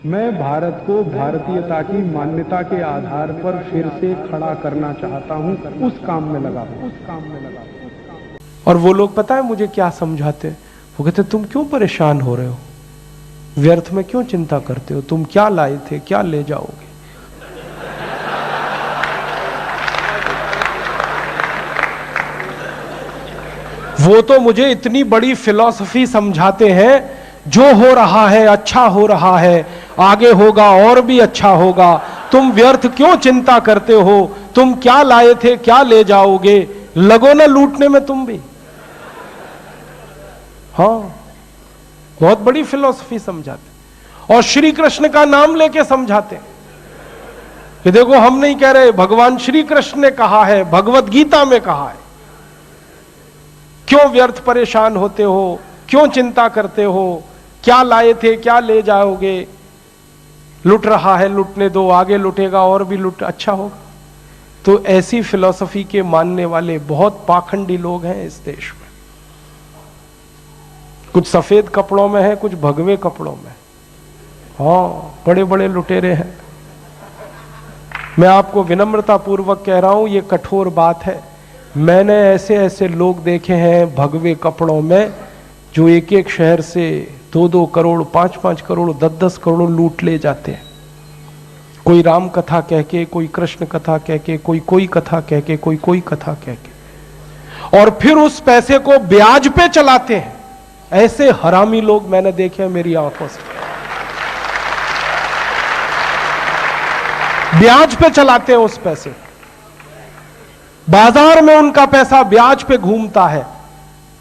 मैं भारत को भारतीयता की मान्यता के आधार पर फिर से खड़ा करना चाहता हूं, उस काम में लगा हूं। और वो लोग पता है मुझे क्या समझाते, वो कहते तुम क्यों परेशान हो रहे हो, व्यर्थ में क्यों चिंता करते हो, तुम क्या लाए थे क्या ले जाओगे। वो तो मुझे इतनी बड़ी फिलॉसफी समझाते हैं, जो हो रहा है अच्छा हो रहा है, आगे होगा और भी अच्छा होगा, तुम व्यर्थ क्यों चिंता करते हो, तुम क्या लाए थे क्या ले जाओगे, लगो ना लूटने में तुम भी। हाँ, बहुत बड़ी फिलॉसफी समझाते और श्री कृष्ण का नाम लेके समझाते कि देखो हम नहीं कह रहे, भगवान श्री कृष्ण ने कहा है, भगवत गीता में कहा है, क्यों व्यर्थ परेशान होते हो, क्यों चिंता करते हो, क्या लाए थे क्या ले जाओगे, लुट रहा है लुटने दो, आगे लुटेगा और भी लुट अच्छा होगा। तो ऐसी फिलॉसफी के मानने वाले बहुत पाखंडी लोग हैं इस देश में। कुछ सफेद कपड़ों में है, कुछ भगवे कपड़ों में। हाँ, बड़े बड़े लुटेरे हैं। मैं आपको विनम्रता पूर्वक कह रहा हूं, ये कठोर बात है। मैंने ऐसे ऐसे लोग देखे हैं भगवे कपड़ों में, जो एक एक शहर से 2-2 करोड़ 5-5 करोड़ 10-10 करोड़ लूट ले जाते हैं। कोई राम कथा कह के, कोई कृष्ण कथा कह के, कोई कथा कह के, कोई कथा कह के, और फिर उस पैसे को ब्याज पे चलाते हैं। ऐसे हरामी लोग मैंने देखे हैं मेरी आंखों से। ब्याज पे चलाते हैं उस पैसे, बाजार में उनका पैसा ब्याज पे घूमता है।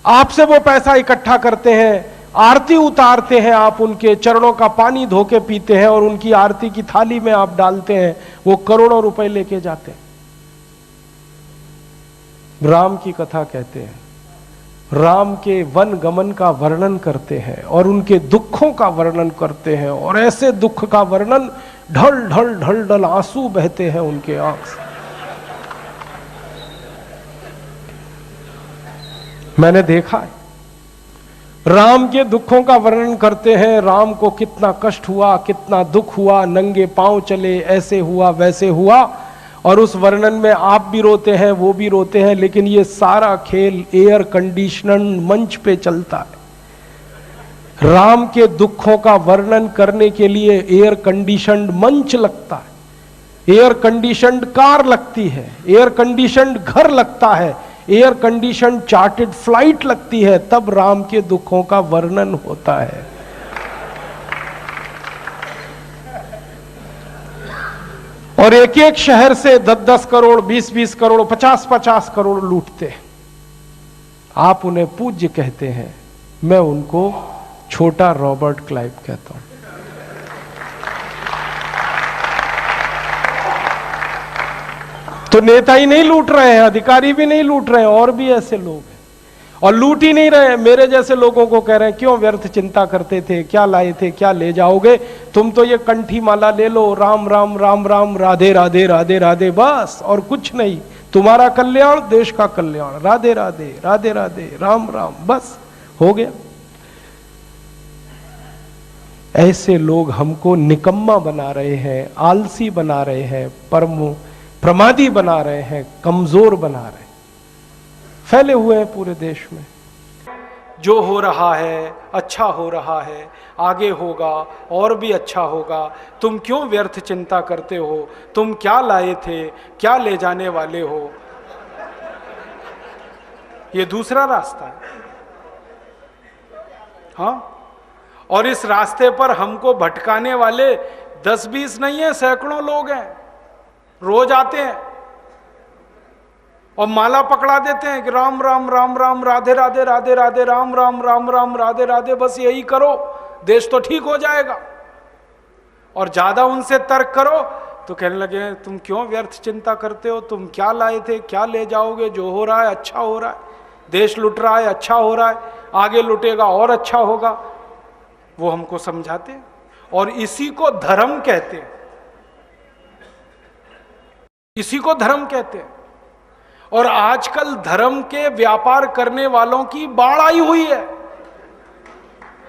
आपसे वो पैसा इकट्ठा करते हैं, आरती उतारते हैं, आप उनके चरणों का पानी धो के पीते हैं और उनकी आरती की थाली में आप डालते हैं, वो करोड़ों रुपए लेके जाते हैं। राम की कथा कहते हैं, राम के वन गमन का वर्णन करते हैं और उनके दुखों का वर्णन करते हैं, और ऐसे दुख का वर्णन, ढल ढल ढल ढल आंसू बहते हैं उनके आंख से। मैंने देखा है, राम के दुखों का वर्णन करते हैं, राम को कितना कष्ट हुआ, कितना दुख हुआ, नंगे पांव चले, ऐसे हुआ वैसे हुआ, और उस वर्णन में आप भी रोते हैं वो भी रोते हैं। लेकिन ये सारा खेल एयर कंडीशनड मंच पे चलता है। राम के दुखों का वर्णन करने के लिए एयर कंडीशनड मंच लगता है, एयर कंडीशनड कार लगती है, एयर कंडीशनड घर लगता है, एयर कंडीशन चार्टेड फ्लाइट लगती है, तब राम के दुखों का वर्णन होता है। और एक एक शहर से 10-10 करोड़ 20-20 करोड़ 50-50 करोड़ लूटते हैं। आप उन्हें पूज्य कहते हैं, मैं उनको छोटा रॉबर्ट क्लाइव कहता हूं। तो नेता ही नहीं लूट रहे हैं, अधिकारी भी नहीं लूट रहे हैं, और भी ऐसे लोग हैं, और लूट ही नहीं रहे हैं। मेरे जैसे लोगों को कह रहे हैं क्यों व्यर्थ चिंता करते थे, क्या लाए थे क्या ले जाओगे, तुम तो ये कंठी माला ले लो, राम राम राम राम राधे राधे राधे राधे, बस और कुछ नहीं। तुम्हारा कल्याण देश का कल्याण, राधे राधे राधे राधे राम राम, बस हो गया। ऐसे लोग हमको निकम्मा बना रहे हैं, आलसी बना रहे हैं, प्रमादी बना रहे हैं, कमजोर बना रहे हैं, फैले हुए हैं पूरे देश में। जो हो रहा है अच्छा हो रहा है, आगे होगा और भी अच्छा होगा, तुम क्यों व्यर्थ चिंता करते हो, तुम क्या लाए थे क्या ले जाने वाले हो। ये दूसरा रास्ता है। हाँ, और इस रास्ते पर हमको भटकाने वाले 10-20 नहीं है, सैकड़ों लोग हैं, रोज आते हैं और माला पकड़ा देते हैं कि राम राम राम राम राधे राधे राधे राधे राम राम राम राम राधे राधे, बस यही करो देश तो ठीक हो जाएगा। और ज्यादा उनसे तर्क करो तो कहने लगे तुम क्यों व्यर्थ चिंता करते हो, तुम क्या लाए थे क्या ले जाओगे, जो हो रहा है अच्छा हो रहा है, देश लुट रहा है अच्छा हो रहा है, आगे लुटेगा और अच्छा होगा। वो हमको समझाते हैं और इसी को धर्म कहते हैं, इसी को धर्म कहते हैं। और आजकल धर्म के व्यापार करने वालों की बाढ़ आई हुई है।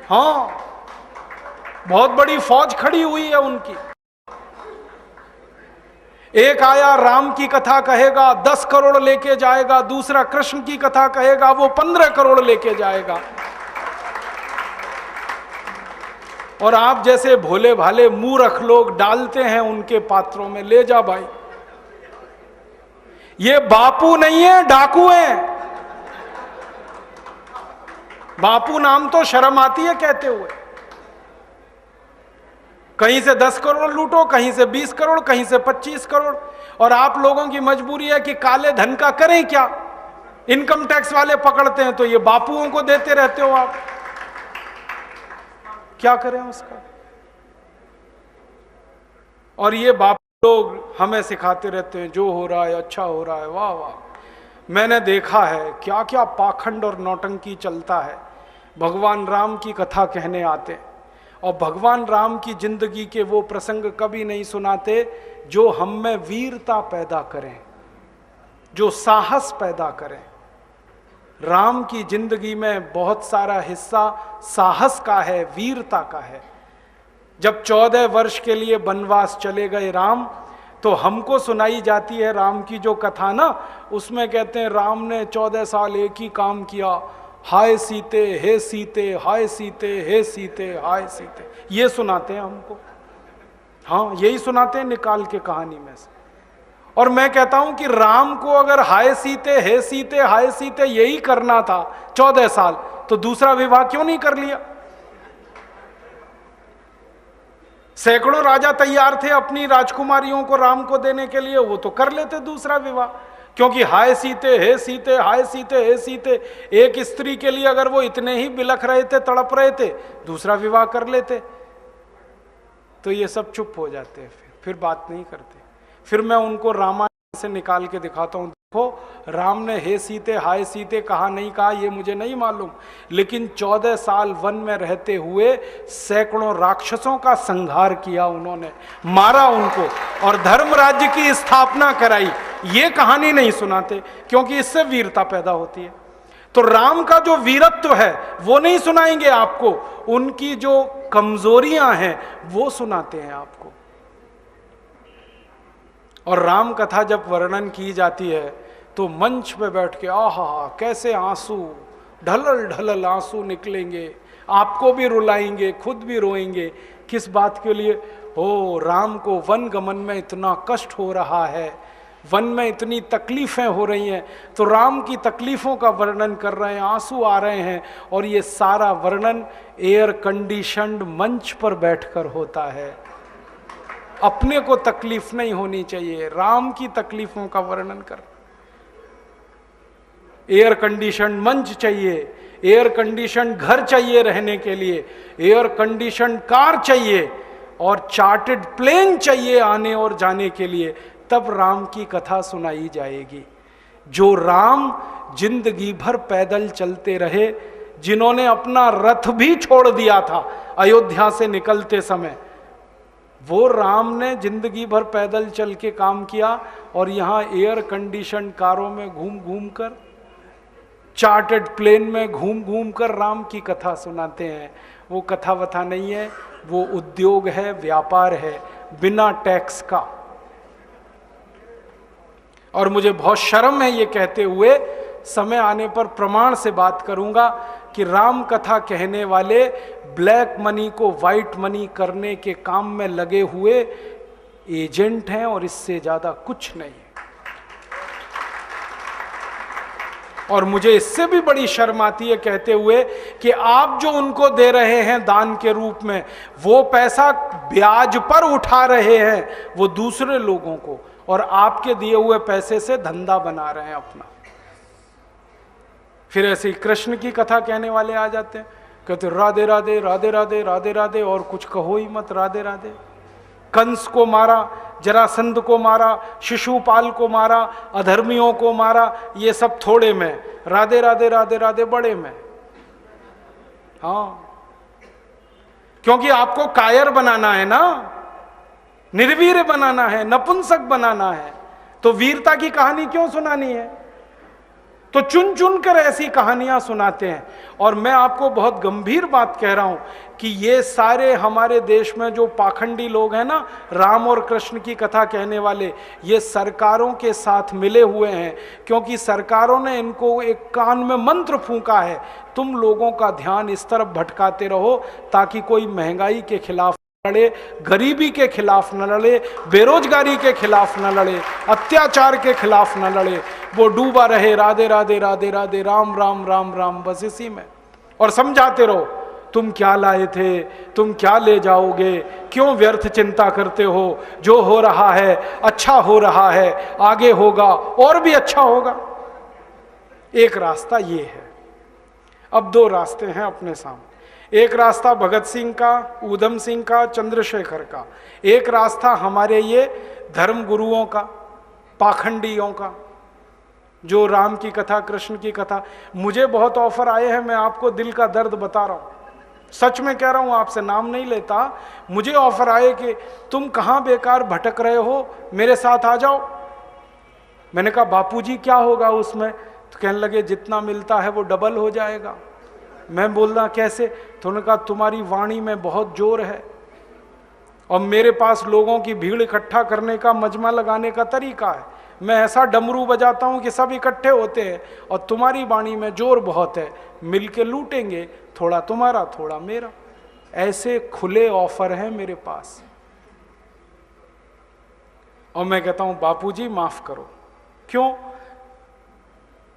हाँ, बहुत बड़ी फौज खड़ी हुई है उनकी। एक आया राम की कथा कहेगा 10 करोड़ लेके जाएगा, दूसरा कृष्ण की कथा कहेगा वो 15 करोड़ लेके जाएगा। और आप जैसे भोले भाले मूर्ख लोग डालते हैं उनके पात्रों में, ले जा भाई। ये बापू नहीं है, डाकू हैं। बापू नाम तो शर्म आती है कहते हुए। कहीं से 10 करोड़ लूटो, कहीं से 20 करोड़, कहीं से 25 करोड़। और आप लोगों की मजबूरी है कि काले धन का करें क्या? इनकम टैक्स वाले पकड़ते हैं तो ये बापुओं को देते रहते हो आप, क्या करें उसका? और ये बापू लोग हमें सिखाते रहते हैं जो हो रहा है अच्छा हो रहा है। वाह वाह, मैंने देखा है क्या क्या पाखंड और नौटंकी चलता है। भगवान राम की कथा कहने आते और भगवान राम की जिंदगी के वो प्रसंग कभी नहीं सुनाते जो हम में वीरता पैदा करें, जो साहस पैदा करें। राम की जिंदगी में बहुत सारा हिस्सा साहस का है, वीरता का है। जब 14 वर्ष के लिए वनवास चले गए राम, तो हमको सुनाई जाती है राम की जो कथा ना, उसमें कहते हैं राम ने 14 साल एक ही काम किया, हाय सीते हे सीते, हाय सीते हे सीते, हाय सीते, ये सुनाते हैं हमको। हाँ, यही सुनाते हैं निकाल के कहानी में से। और मैं कहता हूं कि राम को अगर हाय सीते हे सीते हाय सीते यही करना था 14 साल, तो दूसरा विवाह क्यों नहीं कर लिया? सैकड़ों राजा तैयार थे अपनी राजकुमारियों को राम को देने के लिए, वो तो कर लेते दूसरा विवाह। क्योंकि हाय सीते हे सीते, हाय सीते हे सीते, एक स्त्री के लिए अगर वो इतने ही बिलख रहे थे, तड़प रहे थे, दूसरा विवाह कर लेते। तो ये सब चुप हो जाते हैं, फिर बात नहीं करते। फिर मैं उनको रामायण से निकाल के दिखाता हूं, देखो राम ने हे सीते हाय सीते कहा नहीं कहा ये मुझे नहीं मालूम, लेकिन 14 साल वन में रहते हुए सैकड़ों राक्षसों का संहार किया उन्होंने, मारा उनको और धर्म राज्य की स्थापना कराई। ये कहानी नहीं सुनाते क्योंकि इससे वीरता पैदा होती है। तो राम का जो वीरत्व है वो नहीं सुनाएंगे आपको, उनकी जो कमजोरियां हैं वो सुनाते हैं आपको। और राम कथा जब वर्णन की जाती है तो मंच पे बैठ के आहा कैसे आंसू, ढलल ढलल आंसू निकलेंगे, आपको भी रुलाएंगे, खुद भी रोएंगे। किस बात के लिए? हो, राम को वन गमन में इतना कष्ट हो रहा है, वन में इतनी तकलीफें हो रही हैं, तो राम की तकलीफों का वर्णन कर रहे हैं, आंसू आ रहे हैं। और ये सारा वर्णन एयर कंडीशनड मंच पर बैठकर होता है। अपने को तकलीफ नहीं होनी चाहिए, राम की तकलीफों का वर्णन कर। एयर कंडीशन मंच चाहिए, एयर कंडीशन घर चाहिए रहने के लिए, एयर कंडीशन कार चाहिए और चार्टर्ड प्लेन चाहिए आने और जाने के लिए, तब राम की कथा सुनाई जाएगी। जो राम जिंदगी भर पैदल चलते रहे, जिन्होंने अपना रथ भी छोड़ दिया था अयोध्या से निकलते समय, वो राम ने जिंदगी भर पैदल चल के काम किया और यहाँ एयर कंडीशन कारों में घूम घूम कर, चार्टर्ड प्लेन में घूम घूम कर राम की कथा सुनाते हैं। वो कथा वथा नहीं है, वो उद्योग है, व्यापार है, बिना टैक्स का। और मुझे बहुत शर्म है ये कहते हुए, समय आने पर प्रमाण से बात करूंगा कि राम कथा कहने वाले ब्लैक मनी को व्हाइट मनी करने के काम में लगे हुए एजेंट हैं और इससे ज्यादा कुछ नहीं है। और मुझे इससे भी बड़ी शर्म आती है कहते हुए कि आप जो उनको दे रहे हैं दान के रूप में, वो पैसा ब्याज पर उठा रहे हैं वो दूसरे लोगों को, और आपके दिए हुए पैसे से धंधा बना रहे हैं अपना। फिर ऐसे ही कृष्ण की कथा कहने वाले आ जाते हैं, कहते राधे राधे राधे राधे राधे राधे, और कुछ कहो ही मत, राधे राधे। कंस को मारा, जरासंध को मारा, शिशुपाल को मारा, अधर्मियों को मारा, ये सब थोड़े में, राधे राधे राधे राधे बड़े में। हाँ, क्योंकि आपको कायर बनाना है ना, निर्वीर बनाना है, नपुंसक बनाना है, तो वीरता की कहानी क्यों सुनानी है? तो चुन चुन कर ऐसी कहानियां सुनाते हैं। और मैं आपको बहुत गंभीर बात कह रहा हूं कि ये सारे हमारे देश में जो पाखंडी लोग हैं ना, राम और कृष्ण की कथा कहने वाले, ये सरकारों के साथ मिले हुए हैं, क्योंकि सरकारों ने इनको एक कान में मंत्र फूंका है, तुम लोगों का ध्यान इस तरफ भटकाते रहो ताकि कोई महंगाई के खिलाफ लड़े, गरीबी के खिलाफ न लड़े, बेरोजगारी के खिलाफ न लड़े, अत्याचार के खिलाफ न लड़े, वो डूबा रहे राधे राधे राधे राधे राम राम राम राम, बस इसी में। और समझाते रहो, तुम क्या लाए थे, तुम क्या ले जाओगे, क्यों व्यर्थ चिंता करते हो, जो हो रहा है अच्छा हो रहा है, आगे होगा और भी अच्छा होगा। एक रास्ता ये है। अब दो रास्ते हैं अपने सामने, एक रास्ता भगत सिंह का, ऊधम सिंह का, चंद्रशेखर का, एक रास्ता हमारे ये धर्म गुरुओं का, पाखंडियों का, जो राम की कथा, कृष्ण की कथा। मुझे बहुत ऑफर आए हैं, मैं आपको दिल का दर्द बता रहा हूं, सच में कह रहा हूं, आपसे नाम नहीं लेता। मुझे ऑफर आए कि तुम कहां बेकार भटक रहे हो, मेरे साथ आ जाओ। मैंने कहा बापूजी क्या होगा उसमें? तो कहने लगे जितना मिलता है वो डबल हो जाएगा। मैं बोलना कैसे? तो उन्होंने कहा तुम्हारी वाणी में बहुत जोर है और मेरे पास लोगों की भीड़ इकट्ठा करने का, मजमा लगाने का तरीका है। मैं ऐसा डमरू बजाता हूं कि सब इकट्ठे होते हैं, और तुम्हारी वाणी में जोर बहुत है, मिलके लूटेंगे, थोड़ा तुम्हारा थोड़ा मेरा। ऐसे खुले ऑफर हैं मेरे पास। और मैं कहता हूं बापूजी माफ करो। क्यों?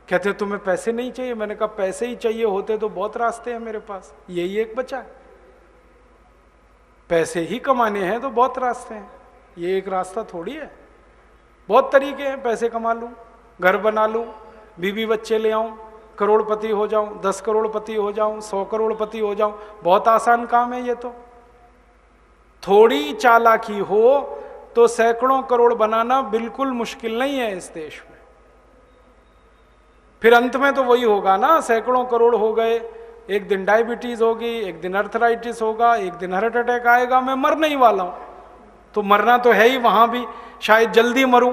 कहते तुम्हें पैसे नहीं चाहिए? मैंने कहा पैसे ही चाहिए होते तो बहुत रास्ते हैं मेरे पास, यही एक बचा है। पैसे ही कमाने हैं तो बहुत रास्ते हैं, ये एक रास्ता थोड़ी है। बहुत तरीके हैं, पैसे कमा लूं, घर बना लूं, बीवी बच्चे ले आऊं, करोड़पति हो जाऊं, 10 करोड़पति हो जाऊं, 100 करोड़पति हो जाऊं, बहुत आसान काम है ये तो। थोड़ी चालाकी हो तो सैकड़ों करोड़ बनाना बिल्कुल मुश्किल नहीं है इस देश में। फिर अंत में तो वही होगा ना, सैकड़ों करोड़ हो गए, एक दिन डायबिटीज होगी, एक दिन अर्थराइटिस होगा, एक दिन हार्ट अटैक आएगा, मैं मर नहीं वाला हूं। तो मरना तो है ही, वहां भी शायद जल्दी मरूं,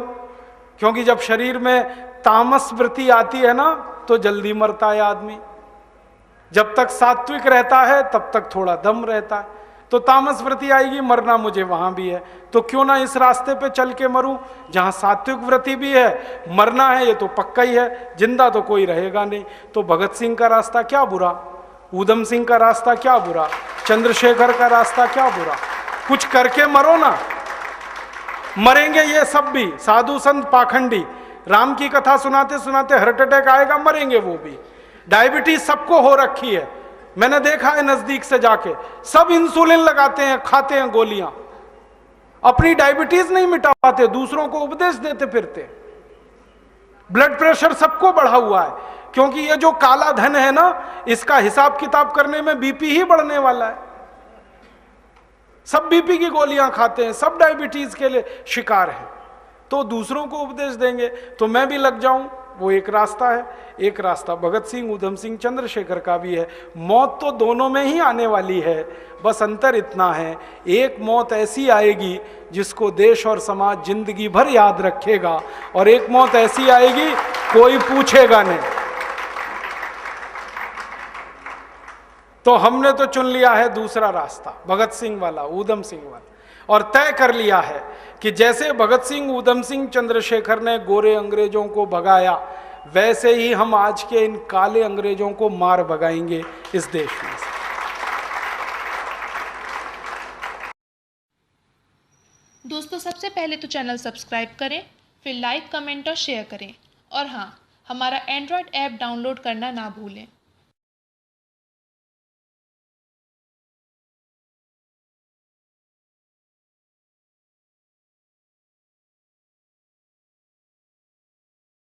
क्योंकि जब शरीर में तामस वृत्ति आती है ना तो जल्दी मरता है आदमी। जब तक सात्विक रहता है तब तक थोड़ा दम रहता है, तो तामस वृत्ति आएगी, मरना मुझे वहां भी है। तो क्यों ना इस रास्ते पे चल के मरूं जहां सात्विक वृत्ति भी है, मरना है ये तो पक्का ही है, जिंदा तो कोई रहेगा नहीं। तो भगत सिंह का रास्ता क्या बुरा, ऊधम सिंह का रास्ता क्या बुरा, चंद्रशेखर का रास्ता क्या बुरा? कुछ करके मरो ना। मरेंगे ये सब भी, साधु संत पाखंडी, राम की कथा सुनाते सुनाते हार्ट अटैक आएगा, मरेंगे वो भी। डायबिटीज सबको हो रखी है, मैंने देखा है नजदीक से जाके, सब इंसुलिन लगाते हैं, खाते हैं गोलियां, अपनी डायबिटीज नहीं मिटा पाते, दूसरों को उपदेश देते फिरते। ब्लड प्रेशर सबको बढ़ा हुआ है, क्योंकि ये जो काला धन है ना, इसका हिसाब किताब करने में बीपी ही बढ़ने वाला है। सब बीपी की गोलियां खाते हैं, सब डायबिटीज के लिए शिकार हैं, तो दूसरों को उपदेश देंगे तो मैं भी लग जाऊं, वो एक रास्ता है। एक रास्ता भगत सिंह, ऊधम सिंह, चंद्रशेखर का भी है। मौत तो दोनों में ही आने वाली है, बस अंतर इतना है, एक मौत ऐसी आएगी जिसको देश और समाज जिंदगी भर याद रखेगा, और एक मौत ऐसी आएगी कोई पूछेगा नहीं। तो हमने तो चुन लिया है दूसरा रास्ता, भगत सिंह वाला, ऊधम सिंह वाला, और तय कर लिया है कि जैसे भगत सिंह, ऊधम सिंह, चंद्रशेखर ने गोरे अंग्रेजों को भगाया, वैसे ही हम आज के इन काले अंग्रेजों को मार भगाएंगे इस देश में से। दोस्तों, सबसे पहले तो चैनल सब्सक्राइब करें, फिर लाइक, कमेंट और शेयर करें, और हाँ, हमारा एंड्रॉयड ऐप डाउनलोड करना ना भूलें।